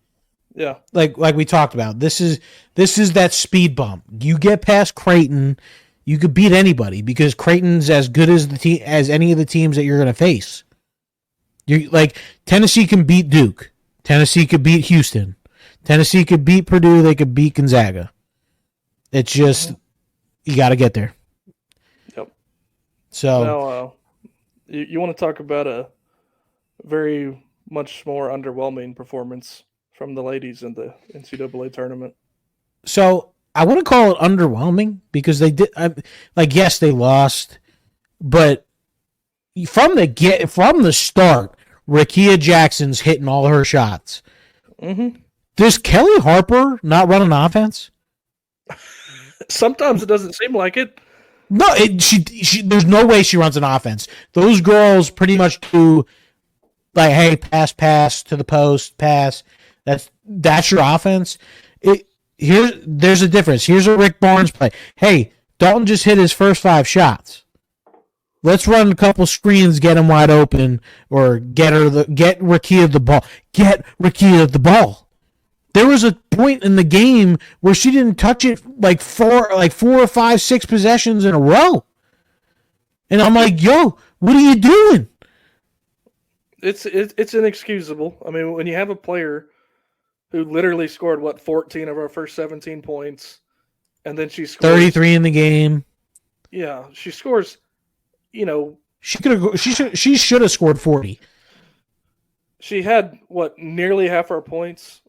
[SPEAKER 5] Yeah.
[SPEAKER 4] Like we talked about. This is that speed bump. You get past Creighton, you could beat anybody because Creighton's as good as as any of the teams that you're going to face. You like Tennessee can beat Duke. Tennessee could beat Houston. Tennessee could beat Purdue. They could beat Gonzaga. It's just you got to get there.
[SPEAKER 5] Yep.
[SPEAKER 4] So
[SPEAKER 5] now, you want to talk about a very much more underwhelming performance from the ladies in the NCAA tournament.
[SPEAKER 4] So I wouldn't call it underwhelming because they did. Yes, they lost, but from the start, Rakia Jackson's hitting all her shots.
[SPEAKER 5] Mm-hmm.
[SPEAKER 4] Does Kelly Harper not run an offense?
[SPEAKER 5] Sometimes it doesn't seem like it.
[SPEAKER 4] No, she there's no way she runs an offense. Those girls pretty much do like, hey, pass to the post, pass. That's your offense. There's a difference. Here's a Rick Barnes play. Hey, Dalton just hit his first 5 shots. Let's run a couple screens, get him wide open, or get Rakia the ball. Get Rakia the ball. There was a point in the game where she didn't touch it like 4 or 5, 6 possessions in a row. And I'm like, yo, what are you doing?
[SPEAKER 5] It's inexcusable. I mean, when you have a player who literally scored 14 of our first 17 points, and then she scores
[SPEAKER 4] 33 in the game.
[SPEAKER 5] Yeah, she scores.
[SPEAKER 4] She should have scored 40.
[SPEAKER 5] She had nearly half our points.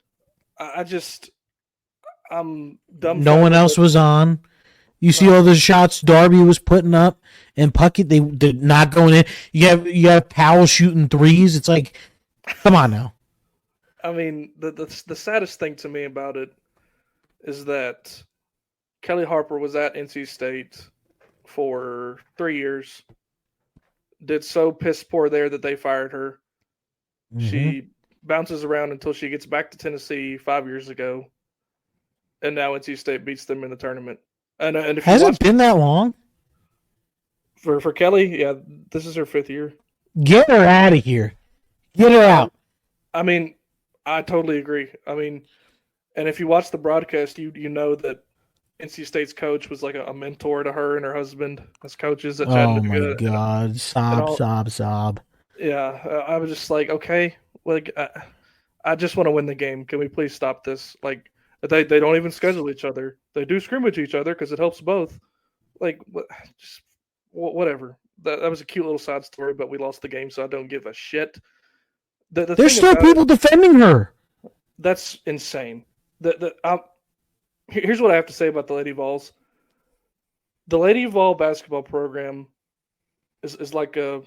[SPEAKER 5] I'm dumb.
[SPEAKER 4] No one else was on. You see all the shots Darby was putting up and Puckett, they did not going in. You have Powell shooting threes. It's like, come on now.
[SPEAKER 5] I mean, the saddest thing to me about it is that Kelly Harper was at NC State for 3 years. Did so piss poor there that they fired her. Mm-hmm. She bounces around until she gets back to Tennessee 5 years ago, and now NC State beats them in the tournament. And if
[SPEAKER 4] has it been that long
[SPEAKER 5] for Kelly? Yeah, this is her 5th year.
[SPEAKER 4] Get her out of here. Get her out.
[SPEAKER 5] I mean, I totally agree. I mean, and if you watch the broadcast, you know that NC State's coach was like a mentor to her and her husband as coaches at Chattanooga.
[SPEAKER 4] Oh my God! Sob.
[SPEAKER 5] Yeah, I was just like, okay, like I just want to win the game. Can we please stop this? Like, they don't even schedule each other. They do scrimmage each other because it helps both. Like, just whatever. That was a cute little side story, but we lost the game, so I don't give a shit.
[SPEAKER 4] There's still people defending her.
[SPEAKER 5] That's insane. Here's what I have to say about the Lady Vols. The Lady Vol basketball program is like a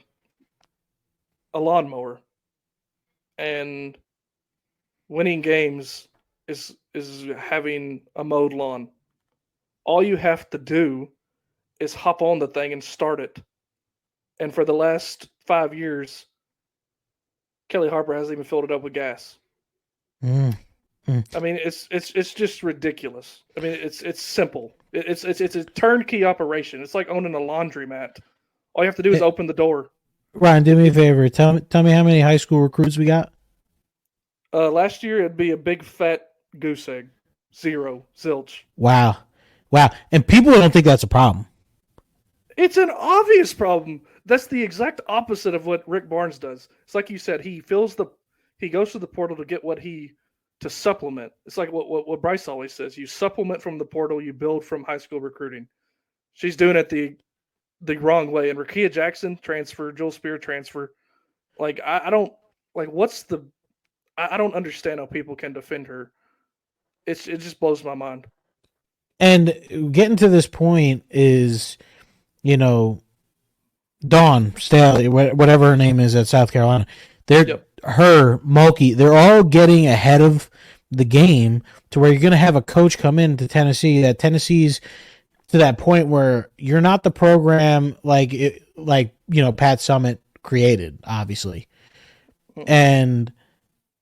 [SPEAKER 5] lawnmower, and winning games is having a mowed lawn. All you have to do is hop on the thing and start it. And for the last 5 years, Kelly Harper hasn't even filled it up with gas. I mean, it's just ridiculous. I mean, it's simple. It's a turnkey operation. It's like owning a laundromat All you have to do is open the door.
[SPEAKER 4] Ryan, do me a favor. Tell me how many high school recruits we got.
[SPEAKER 5] Last year, it'd be a big fat goose egg. 0. Zilch.
[SPEAKER 4] Wow. And people don't think that's a problem.
[SPEAKER 5] It's an obvious problem. That's the exact opposite of what Rick Barnes does. It's like you said, he goes to the portal to get to supplement. It's like what Bryce always says. You supplement from the portal, you build from high school recruiting. She's doing it the wrong way. And Rakia Jackson transfer, Joel Spear transfer. Like I don't like I don't understand how people can defend her. It just blows my mind.
[SPEAKER 4] And getting to this point is, Dawn Staley, whatever her name is at South Carolina, her Mulkey, they're all getting ahead of the game to where you're going to have a coach come into Tennessee. That Tennessee's to that point where you're not the program like Pat Summitt created, obviously, and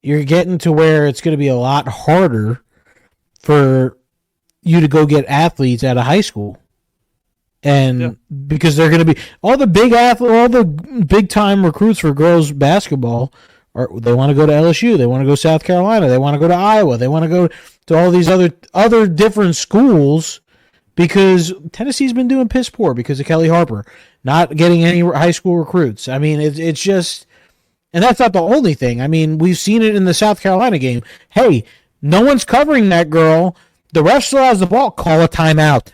[SPEAKER 4] you're getting to where it's going to be a lot harder for you to go get athletes out of high school. And because they're going to be all the big athletes, all the big time recruits for girls basketball, they want to go to LSU, they want to go to South Carolina, they want to go to Iowa, they want to go to all these other different schools because Tennessee's been doing piss poor because of Kelly Harper not getting any high school recruits. I mean, it's just, and that's not the only thing. I mean, we've seen it in the South Carolina game. Hey, no one's covering that girl. The ref still has the ball. Call a timeout.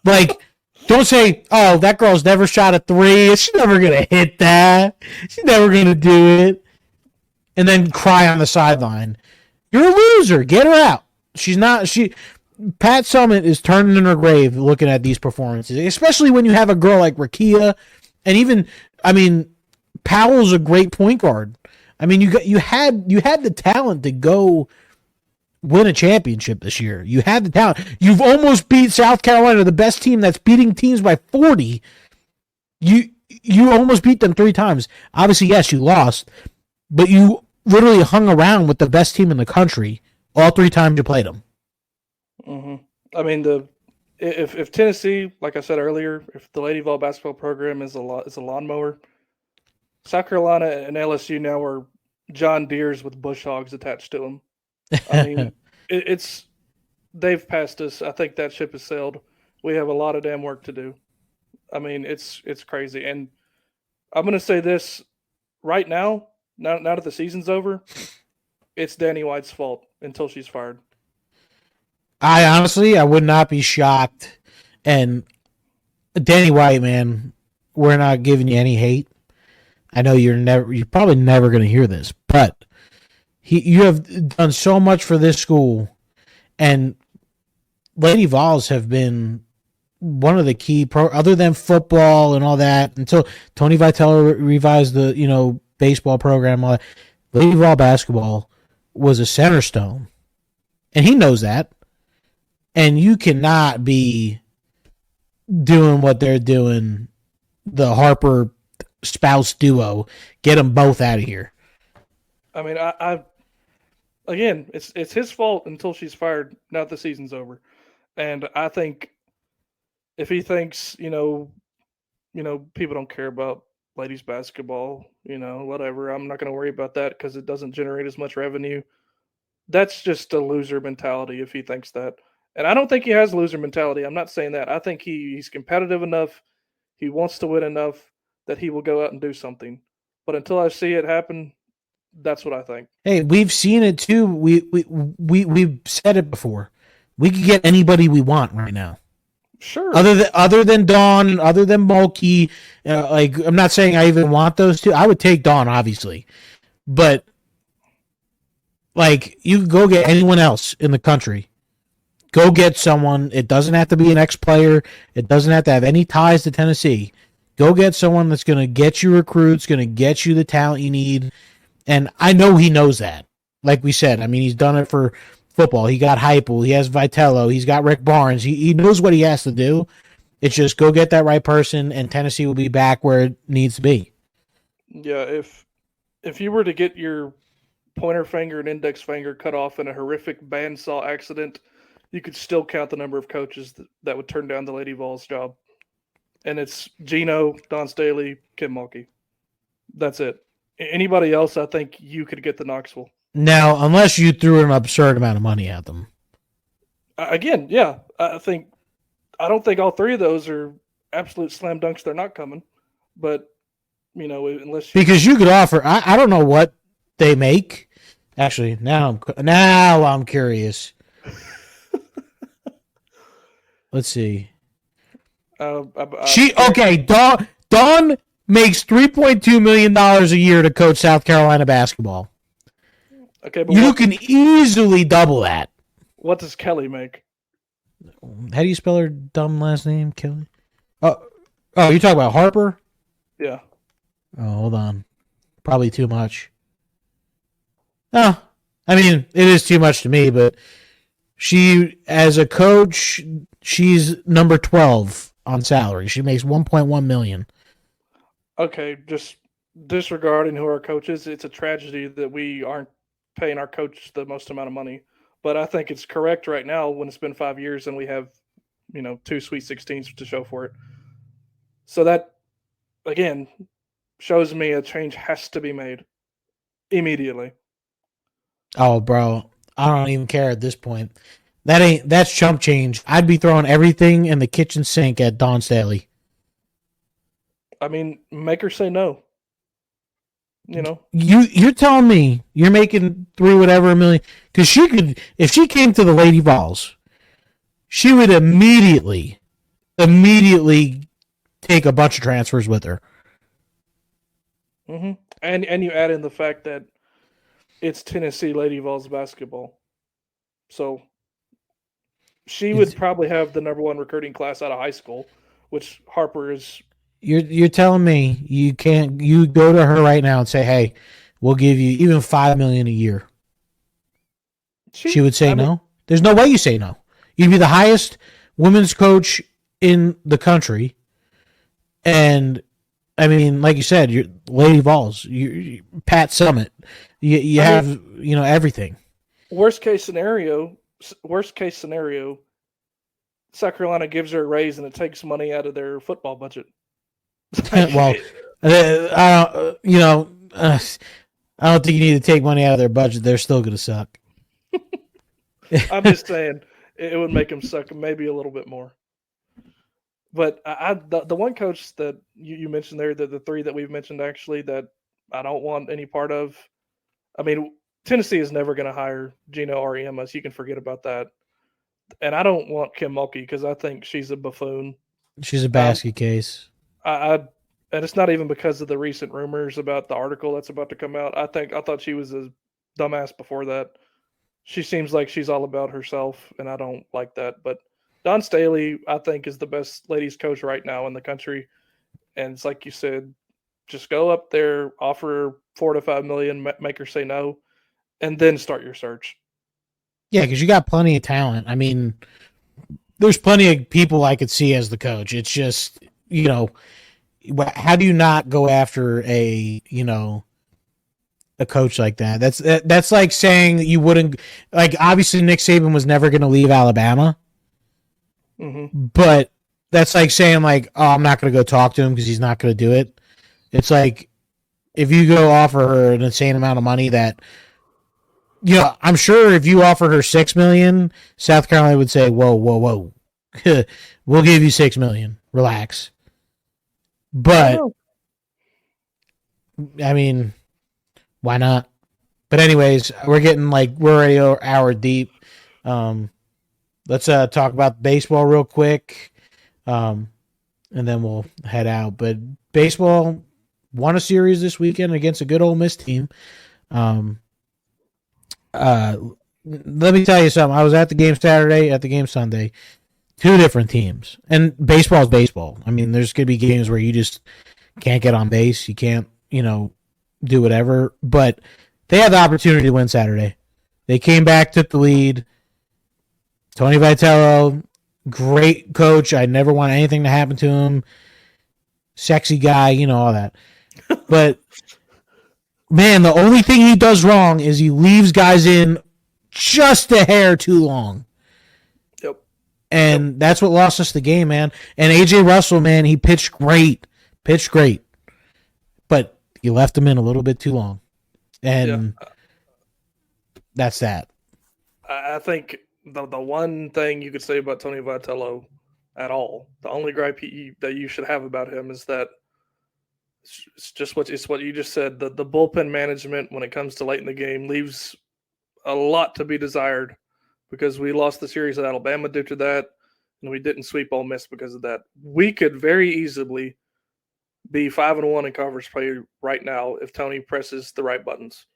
[SPEAKER 4] Like, don't say, oh, that girl's never shot a 3. She's never going to hit that. She's never going to do it. And then cry on the sideline. You're a loser. Get her out. Pat Summitt is turning in her grave looking at these performances, especially when you have a girl like Rakia. And even, Powell's a great point guard. I mean, you had the talent to go win a championship this year. You had the talent. You've almost beat South Carolina, the best team that's beating teams by 40. You almost beat them 3 times. Obviously, yes, you lost, but you literally hung around with the best team in the country all 3 times you played them.
[SPEAKER 5] Mm-hmm. I mean, if Tennessee, like I said earlier, if the Lady Vol basketball program is a lawnmower, South Carolina and LSU now are John Deere's with bush hogs attached to them. I mean, they've passed us. I think that ship has sailed. We have a lot of damn work to do. I mean, it's crazy. And I'm going to say this right now that the season's over, it's Danny White's fault until she's fired.
[SPEAKER 4] I would not be shocked. And Danny White, man, we're not giving you any hate. I know you're probably never going to hear this, but you have done so much for this school, and Lady Vols have been one of the key other than football and all that, until Tony Vitello revised the baseball program. All that. Lady Vol basketball was a center stone, and he knows that. And you cannot be doing what they're doing, the Harper spouse duo. Get them both out of here.
[SPEAKER 5] I mean, again, it's his fault until she's fired. Now that the season's over, and I think if he thinks people don't care about ladies basketball, whatever, I'm not going to worry about that because it doesn't generate as much revenue. That's just a loser mentality if he thinks that. And I don't think he has a loser mentality. I'm not saying that. I think he's competitive enough. He wants to win enough that he will go out and do something. But until I see it happen, that's what I think.
[SPEAKER 4] Hey, we've seen it too. We've said it before. We could get anybody we want right now.
[SPEAKER 5] Sure.
[SPEAKER 4] Other than Dawn, other than Mulkey, I'm not saying I even want those two. I would take Dawn, obviously, but you could go get anyone else in the country. Go get someone. It doesn't have to be an ex-player. It doesn't have to have any ties to Tennessee. Go get someone that's going to get you recruits, going to get you the talent you need. And I know he knows that. Like we said, I mean, he's done it for football. He got Heupel. He has Vitello. He's got Rick Barnes. He knows what he has to do. It's just go get that right person, and Tennessee will be back where it needs to be.
[SPEAKER 5] Yeah, if you were to get your pointer finger and index finger cut off in a horrific bandsaw accident, you could still count the number of coaches that would turn down the Lady Vols job. and it's Gino, Don Staley, Kim Mulkey. That's it. Anybody else, I think you could get to Knoxville.
[SPEAKER 4] Now, unless you threw an absurd amount of money at them.
[SPEAKER 5] Again, yeah, I don't think all three of those are absolute slam dunks. They're not coming, but unless
[SPEAKER 4] because you could offer. I don't know what they make. Actually, now I'm curious. Let's see. Dawn makes $3.2 million a year to coach South Carolina basketball.
[SPEAKER 5] Okay, but
[SPEAKER 4] you can easily double that.
[SPEAKER 5] What does Kelly make?
[SPEAKER 4] How do you spell her dumb last name, Kelly? Oh, you're talking about Harper?
[SPEAKER 5] Yeah.
[SPEAKER 4] Oh, hold on. Probably too much. Oh, I mean, it is too much to me, but she, as a coach, she's number 12 on salary. She makes $1.1 million.
[SPEAKER 5] Okay, just disregarding who our coach is, it's a tragedy that we aren't paying our coach the most amount of money. But I think it's correct right now when it's been 5 years and we have, 2 Sweet 16s to show for it. So that, again, shows me a change has to be made immediately.
[SPEAKER 4] Oh, bro, I don't even care at this point. That's chump change. I'd be throwing everything in the kitchen sink at Don Staley.
[SPEAKER 5] I mean, make her say no.
[SPEAKER 4] You're telling me you're making through whatever $1 million, because she could, if she came to the Lady Vols, she would immediately take a bunch of transfers with her.
[SPEAKER 5] Mm-hmm. And you add in the fact that it's Tennessee Lady Vols basketball, so she would probably have the number 1 recruiting class out of high school, which Harper is.
[SPEAKER 4] You're telling me you can't? You go to her right now and say, "Hey, we'll give you even $5 million a year." She would say no. There's no way you say no. You'd be the highest women's coach in the country, and I mean, like you said, you're Lady Vols, you Pat Summit, you have everything.
[SPEAKER 5] Worst case scenario, South Carolina gives her a raise and it takes money out of their football budget.
[SPEAKER 4] Well, I don't think you need to take money out of their budget. They're still going to suck.
[SPEAKER 5] I'm just saying it would make them suck maybe a little bit more. But the one coach that you mentioned there, the three that we've mentioned actually, that I don't want any part of. I mean, Tennessee is never going to hire Gino or Emma, so you can forget about that. And I don't want Kim Mulkey because I think she's a buffoon.
[SPEAKER 4] She's a basket case.
[SPEAKER 5] And it's not even because of the recent rumors about the article that's about to come out. I thought she was a dumbass before that. She seems like she's all about herself, and I don't like that. But Don Staley, I think, is the best ladies coach right now in the country. And it's like you said, just go up there, offer $4 to $5 million, make her say no, and then start your search.
[SPEAKER 4] Yeah, because you got plenty of talent. I mean, there's plenty of people I could see as the coach. It's just, how do you not go after a coach like that? That's like saying you wouldn't, like, obviously Nick Saban was never going to leave Alabama, but that's like saying, like, oh, I'm not going to go talk to him because he's not going to do it. It's like, if you go offer her an insane amount of money that, I'm sure if you offered her $6 million, South Carolina would say, whoa, we'll give you $6 million. Relax. But I mean, why not? But anyways, we're already an hour deep. Let's talk about baseball real quick, and then we'll head out. But baseball won a series this weekend against a good Ole Miss team. Let me tell you something. I was at the game Saturday, at the game Sunday. Two different teams. And baseball is baseball. I mean, there's going to be games where you just can't get on base. You can't, do whatever. But they had the opportunity to win Saturday. They came back, took the lead. Tony Vitello, great coach. I never want anything to happen to him. Sexy guy, all that. But, man, the only thing he does wrong is he leaves guys in just a hair too long.
[SPEAKER 5] Yep.
[SPEAKER 4] And that's what lost us the game, man. And AJ Russell, man, he pitched great. But you left him in a little bit too long. And that's that.
[SPEAKER 5] I think the one thing you could say about Tony Vitello at all, the only gripe that you should have about him is that it's just what you just said. The bullpen management when it comes to late in the game leaves a lot to be desired, because we lost the series at Alabama due to that, and we didn't sweep Ole Miss because of that. We could very easily be 5-1 in conference play right now if Tony presses the right buttons.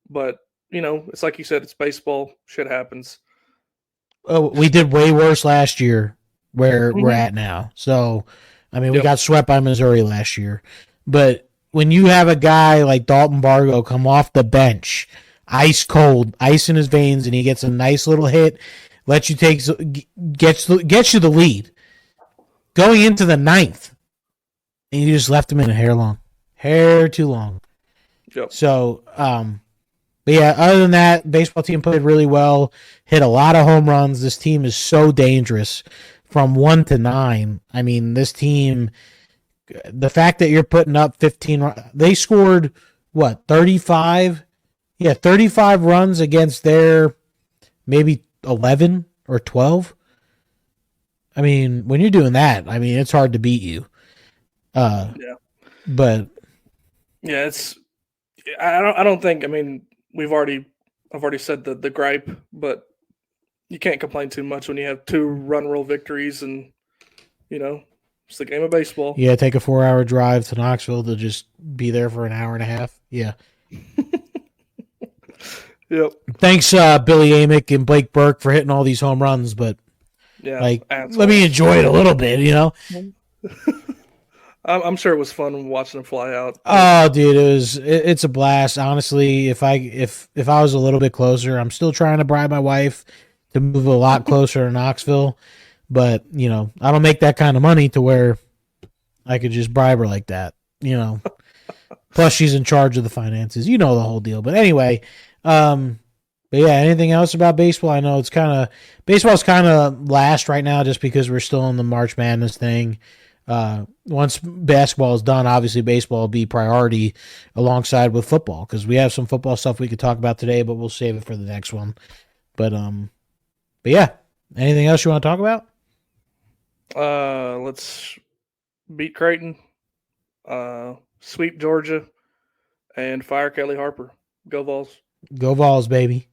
[SPEAKER 5] But it's like you said, it's baseball. Shit happens.
[SPEAKER 4] Oh, we did way worse last year where we're at now. So, I mean, we got swept by Missouri last year. But when you have a guy like Dalton Bargo come off the bench, ice cold, ice in his veins, and he gets a nice little hit, gets you the lead going into the ninth, and you just left him in a hair too long.
[SPEAKER 5] Yep.
[SPEAKER 4] So, but yeah, other than that, baseball team played really well, hit a lot of home runs. This team is so dangerous from 1 to 9. I mean, this team, the fact that you're putting up 15, they scored, 35? Yeah, 35 runs against their maybe 11 or 12. I mean, when you're doing that, I mean, it's hard to beat you. But
[SPEAKER 5] yeah, I don't think, I mean, I've already said the gripe, but you can't complain too much when you have 2 run rule victories, and it's the game of baseball.
[SPEAKER 4] Yeah, take a 4-hour drive to Knoxville to just be there for an hour and a half. Yeah.
[SPEAKER 5] Yep.
[SPEAKER 4] Thanks, Billy Amick and Blake Burke for hitting all these home runs, but let me enjoy it a little bit,
[SPEAKER 5] I'm sure it was fun watching them fly out.
[SPEAKER 4] Oh, dude, it's a blast. Honestly, if I was a little bit closer, I'm still trying to bribe my wife to move a lot closer to Knoxville, but I don't make that kind of money to where I could just bribe her like that. Plus, she's in charge of the finances. The whole deal. But anyway, but yeah, anything else about baseball? I know baseball's kind of last right now just because we're still in the March Madness thing. Once basketball is done, obviously baseball will be priority alongside with football, because we have some football stuff we could talk about today, but we'll save it for the next one. But yeah, anything else you want to talk about?
[SPEAKER 5] Let's beat Creighton, sweep Georgia, and fire Kelly Harper. Go Vols.
[SPEAKER 4] Go Vols, baby.